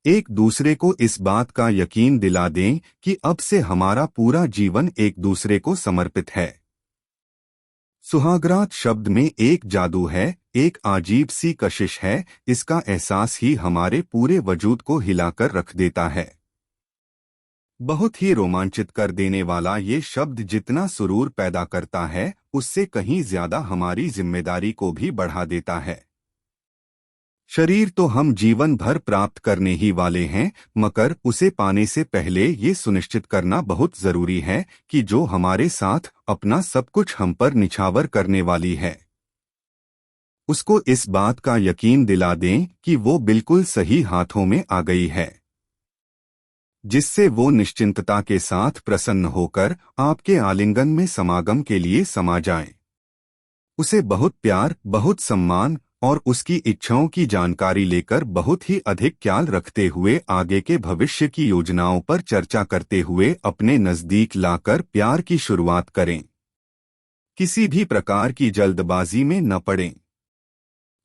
एक दूसरे को इस बात का यकीन दिला दें कि अब से हमारा पूरा जीवन एक दूसरे को समर्पित है। सुहागरात शब्द में एक जादू है, एक अजीब सी कशिश है। इसका एहसास ही हमारे पूरे वजूद को हिलाकर रख देता है। बहुत ही रोमांचित कर देने वाला ये शब्द जितना सुरूर पैदा करता है, उससे कहीं ज्यादा हमारी जिम्मेदारी को भी बढ़ा देता है। शरीर तो हम जीवन भर प्राप्त करने ही वाले हैं, मगर उसे पाने से पहले ये सुनिश्चित करना बहुत जरूरी है कि जो हमारे साथ अपना सब कुछ हम पर निछावर करने वाली है, उसको इस बात का यकीन दिला दें कि वो बिल्कुल सही हाथों में आ गई है, जिससे वो निश्चिंतता के साथ प्रसन्न होकर आपके आलिंगन में समागम के लिए समा जाए। उसे बहुत प्यार, बहुत सम्मान और उसकी इच्छाओं की जानकारी लेकर बहुत ही अधिक ख्याल रखते हुए आगे के भविष्य की योजनाओं पर चर्चा करते हुए अपने नजदीक लाकर प्यार की शुरुआत करें। किसी भी प्रकार की जल्दबाजी में न पड़ें।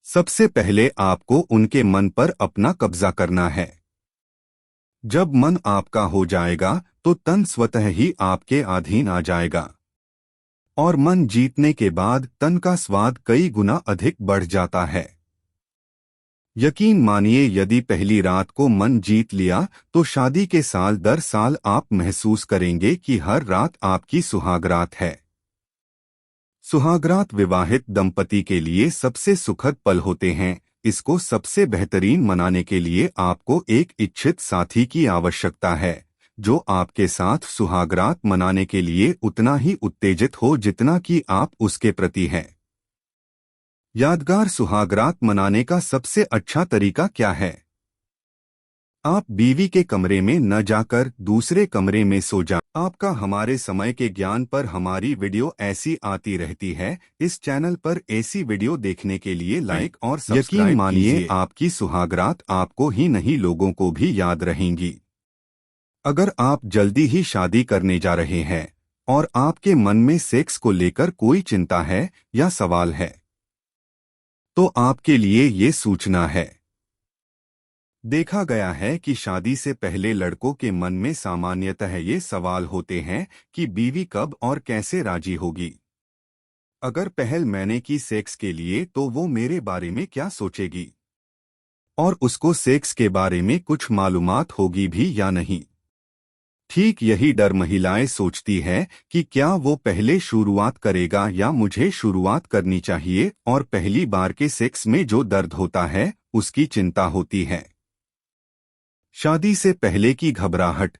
सबसे पहले आपको उनके मन पर अपना कब्जा करना है। जब मन आपका हो जाएगा तो तन स्वतः ही आपके अधीन आ जाएगा, और मन जीतने के बाद तन का स्वाद कई गुना अधिक बढ़ जाता है। यकीन मानिए, यदि पहली रात को मन जीत लिया तो शादी के साल दर साल आप महसूस करेंगे कि हर रात आपकी सुहागरात है। सुहागरात विवाहित दंपति के लिए सबसे सुखद पल होते हैं। इसको सबसे बेहतरीन मनाने के लिए आपको एक इच्छित साथी की आवश्यकता है, जो आपके साथ सुहागरात मनाने के लिए उतना ही उत्तेजित हो जितना कि आप उसके प्रति हैं। यादगार सुहागरात मनाने का सबसे अच्छा तरीका क्या है? आप बीवी के कमरे में न जाकर दूसरे कमरे में सो जाएं। आपका हमारे समय के ज्ञान पर हमारी वीडियो ऐसी आती रहती है। इस चैनल पर ऐसी वीडियो देखने के लिए लाइक और सब्सक्राइब कीजिए। यकीन मानिए, आपकी सुहागरात आपको ही नहीं, लोगों को भी याद रहेंगी। अगर आप जल्दी ही शादी करने जा रहे हैं और आपके मन में सेक्स को लेकर कोई चिंता है या सवाल है, तो आपके लिए ये सूचना है। देखा गया है कि शादी से पहले लड़कों के मन में सामान्यतः ये सवाल होते हैं कि बीवी कब और कैसे राजी होगी। अगर पहल मैंने की सेक्स के लिए तो वो मेरे बारे में क्या सोचेगी, और उसको सेक्स के बारे में कुछ मालूमात होगी भी या नहीं। ठीक यही डर महिलाएं सोचती है कि क्या वो पहले शुरुआत करेगा या मुझे शुरुआत करनी चाहिए, और पहली बार के सेक्स में जो दर्द होता है उसकी चिंता होती है। शादी से पहले की घबराहट।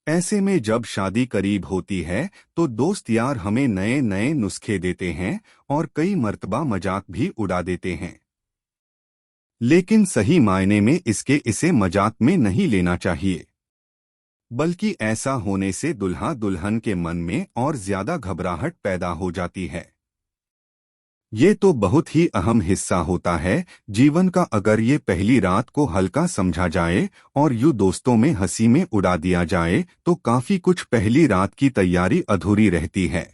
ऐसे में जब शादी करीब होती है तो दोस्त यार हमें नए नए नुस्खे देते हैं और कई मर्तबा मजाक भी उड़ा देते हैं, लेकिन सही मायने में इसे मजाक में नहीं लेना चाहिए, बल्कि ऐसा होने से दुल्हा दुल्हन के मन में और ज्यादा घबराहट पैदा हो जाती है। ये तो बहुत ही अहम हिस्सा होता है जीवन का। अगर ये पहली रात को हल्का समझा जाए और यूं दोस्तों में हंसी में उड़ा दिया जाए तो काफी कुछ पहली रात की तैयारी अधूरी रहती है।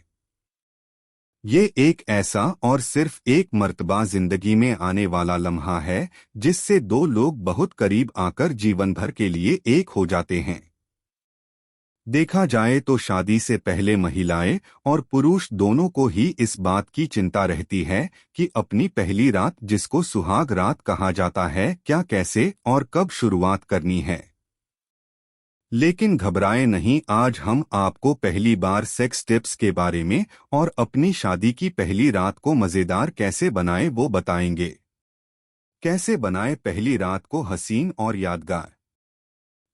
ये एक ऐसा और सिर्फ एक मर्तबा जिंदगी में आने वाला लम्हा है जिससे दो लोग बहुत करीब आकर जीवन भर के लिए एक हो जाते हैं। देखा जाए तो शादी से पहले महिलाएं और पुरुष दोनों को ही इस बात की चिंता रहती है कि अपनी पहली रात, जिसको सुहाग रात कहा जाता है, क्या, कैसे और कब शुरुआत करनी है। लेकिन घबराएं नहीं, आज हम आपको पहली बार सेक्स टिप्स के बारे में और अपनी शादी की पहली रात को मजेदार कैसे बनाएं वो बताएंगे। कैसे बनाएं पहली रात को हसीन और यादगार।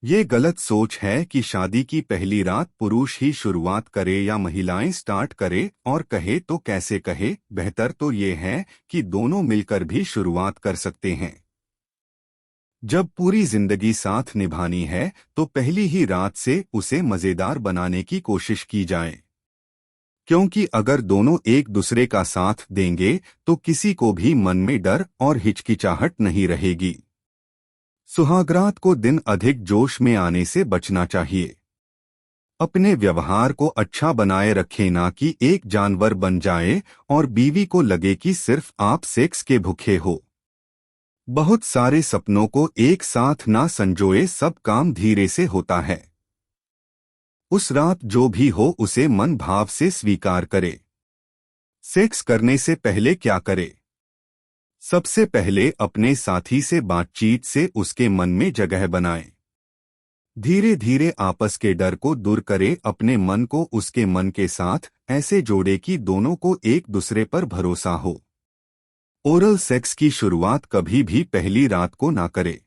ये गलत सोच है कि शादी की पहली रात पुरुष ही शुरुआत करे या महिलाएं स्टार्ट करे, और कहे तो कैसे कहे। बेहतर तो ये है कि दोनों मिलकर भी शुरुआत कर सकते हैं। जब पूरी जिंदगी साथ निभानी है तो पहली ही रात से उसे मजेदार बनाने की कोशिश की जाए, क्योंकि अगर दोनों एक दूसरे का साथ देंगे तो किसी को भी मन में डर और हिचकिचाहट नहीं रहेगी। सुहागरात को दिन अधिक जोश में आने से बचना चाहिए। अपने व्यवहार को अच्छा बनाए रखें, ना कि एक जानवर बन जाए और बीवी को लगे कि सिर्फ आप सेक्स के भूखे हो। बहुत सारे सपनों को एक साथ ना संजोए, सब काम धीरे से होता है। उस रात जो भी हो उसे मन भाव से स्वीकार करे। सेक्स करने से पहले क्या करे? सबसे पहले अपने साथी से बातचीत से उसके मन में जगह बनाए। धीरे धीरे आपस के डर को दूर करे, अपने मन को उसके मन के साथ ऐसे जोड़े कि दोनों को एक दूसरे पर भरोसा हो। ओरल सेक्स की शुरुआत कभी भी पहली रात को ना करे।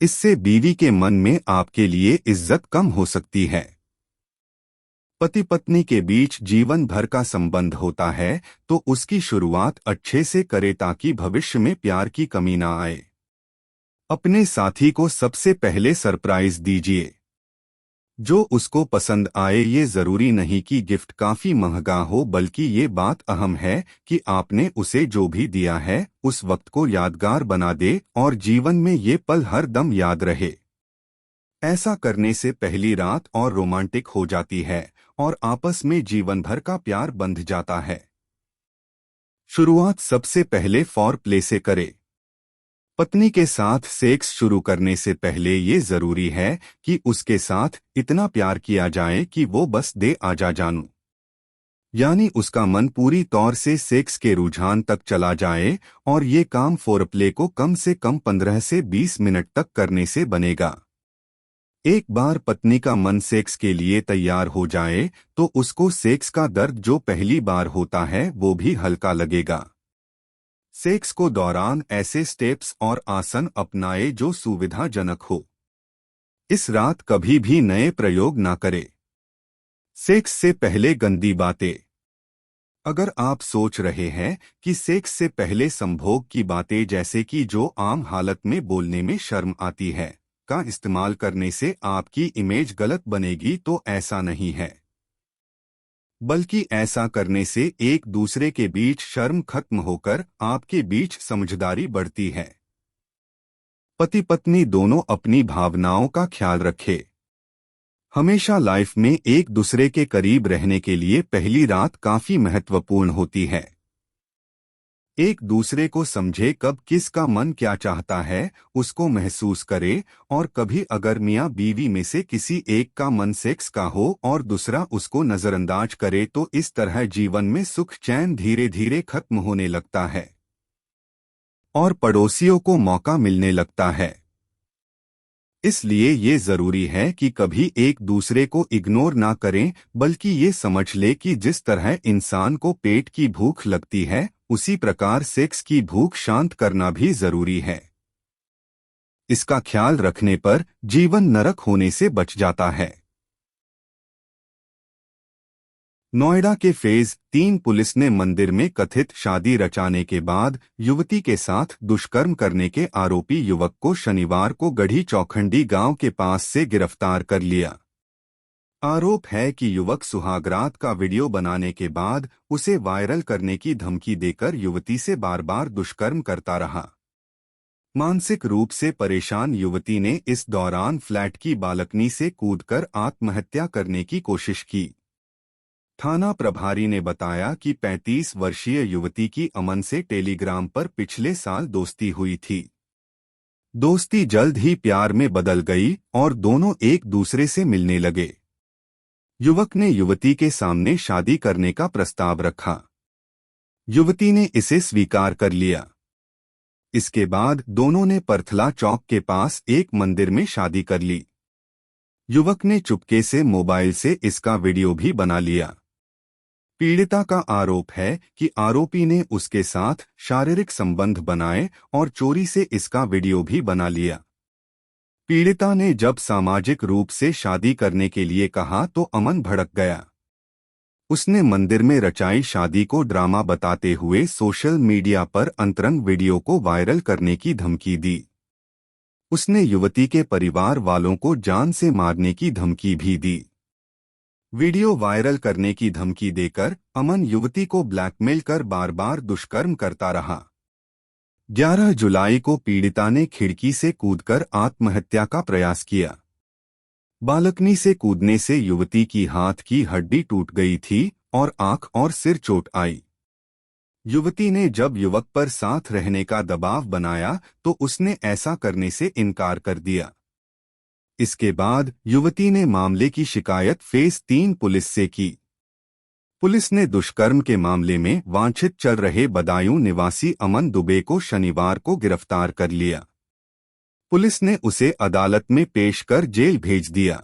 इससे बीवी के मन में आपके लिए इज्जत कम हो सकती है। पति पत्नी के बीच जीवन भर का संबंध होता है, तो उसकी शुरुआत अच्छे से करे ताकि भविष्य में प्यार की कमी ना आए। अपने साथी को सबसे पहले सरप्राइज दीजिए जो उसको पसंद आए। ये जरूरी नहीं कि गिफ्ट काफी महंगा हो, बल्कि ये बात अहम है कि आपने उसे जो भी दिया है उस वक्त को यादगार बना दे और जीवन में ये पल हर दम याद रहे। ऐसा करने से पहली रात और रोमांटिक हो जाती है और आपस में जीवन भर का प्यार बंध जाता है। शुरुआत सबसे पहले फॉर प्ले से करे। पत्नी के साथ सेक्स शुरू करने से पहले ये जरूरी है कि उसके साथ इतना प्यार किया जाए कि वो बस दे आजा जानू, यानी उसका मन पूरी तौर से सेक्स के रुझान तक चला जाए। और ये काम फोरप्ले को कम से कम 15 से 20 मिनट तक करने से बनेगा। एक बार पत्नी का मन सेक्स के लिए तैयार हो जाए तो उसको सेक्स का दर्द जो पहली बार होता है वो भी हल्का लगेगा। सेक्स को दौरान ऐसे स्टेप्स और आसन अपनाए जो सुविधाजनक हो। इस रात कभी भी नए प्रयोग ना करे। सेक्स से पहले गंदी बातें। अगर आप सोच रहे हैं कि सेक्स से पहले संभोग की बातें, जैसे कि जो आम हालत में बोलने में शर्म आती है, का इस्तेमाल करने से आपकी इमेज गलत बनेगी, तो ऐसा नहीं है। बल्कि ऐसा करने से एक दूसरे के बीच शर्म खत्म होकर आपके बीच समझदारी बढ़ती है। पति पत्नी दोनों अपनी भावनाओं का ख्याल रखें। हमेशा लाइफ में एक दूसरे के करीब रहने के लिए पहली रात काफी महत्वपूर्ण होती है। एक दूसरे को समझे, कब किसका मन क्या चाहता है उसको महसूस करे। और कभी अगर मियाँ बीवी में से किसी एक का मन सेक्स का हो और दूसरा उसको नजरअंदाज करे, तो इस तरह जीवन में सुख चैन धीरे धीरे खत्म होने लगता है और पड़ोसियों को मौका मिलने लगता है। इसलिए ये जरूरी है कि कभी एक दूसरे को इग्नोर ना करें, बल्कि ये समझ ले कि जिस तरह इंसान को पेट की भूख लगती है, उसी प्रकार सेक्स की भूख शांत करना भी जरूरी है। इसका ख्याल रखने पर जीवन नरक होने से बच जाता है। नोएडा के फेज 3 पुलिस ने मंदिर में कथित शादी रचाने के बाद युवती के साथ दुष्कर्म करने के आरोपी युवक को शनिवार को गढ़ी चौखंडी गांव के पास से गिरफ्तार कर लिया। आरोप है कि युवक सुहागरात का वीडियो बनाने के बाद उसे वायरल करने की धमकी देकर युवती से बार बार दुष्कर्म करता रहा। मानसिक रूप से परेशान युवती ने इस दौरान फ्लैट की बालकनी से कूदकर आत्महत्या करने की कोशिश की। थाना प्रभारी ने बताया कि 35 वर्षीय युवती की अमन से टेलीग्राम पर पिछले साल दोस्ती हुई थी। दोस्ती जल्द ही प्यार में बदल गई और दोनों एक दूसरे से मिलने लगे। युवक ने युवती के सामने शादी करने का प्रस्ताव रखा। युवती ने इसे स्वीकार कर लिया। इसके बाद दोनों ने परथला चौक के पास एक मंदिर में शादी कर ली। युवक ने चुपके से मोबाइल से इसका वीडियो भी बना लिया। पीड़िता का आरोप है कि आरोपी ने उसके साथ शारीरिक संबंध बनाए और चोरी से इसका वीडियो भी बना लिया। पीड़िता ने जब सामाजिक रूप से शादी करने के लिए कहा तो अमन भड़क गया। उसने मंदिर में रचाई शादी को ड्रामा बताते हुए सोशल मीडिया पर अंतरंग वीडियो को वायरल करने की धमकी दी। उसने युवती के परिवार वालों को जान से मारने की धमकी भी दी। वीडियो वायरल करने की धमकी देकर अमन युवती को ब्लैकमेल कर बार बार दुष्कर्म करता रहा। 11 जुलाई को पीड़िता ने खिड़की से कूदकर आत्महत्या का प्रयास किया। बालकनी से कूदने से युवती की हाथ की हड्डी टूट गई थी और आंख और सिर चोट आई। युवती ने जब युवक पर साथ रहने का दबाव बनाया तो उसने ऐसा करने से इनकार कर दिया। इसके बाद युवती ने मामले की शिकायत फेज 3 पुलिस से की। पुलिस ने दुष्कर्म के मामले में वांछित चल रहे बदायूं निवासी अमन दुबे को शनिवार को गिरफ्तार कर लिया। पुलिस ने उसे अदालत में पेश कर जेल भेज दिया।